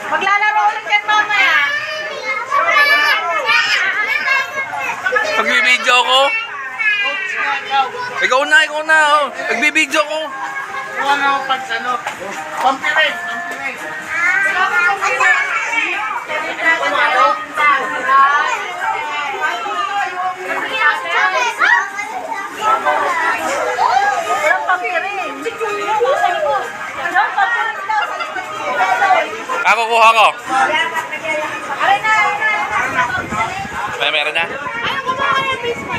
Maglalaro ulit yan mamaya. Nagbibideo ko. Ikaw na. Oh. Nagbibideo ko. Kuha na ako pag ano. Pampirin. Walang papirin. Ako kuha ko. Aray na. Meron na. Ayaw ko ba kayo, Bisma?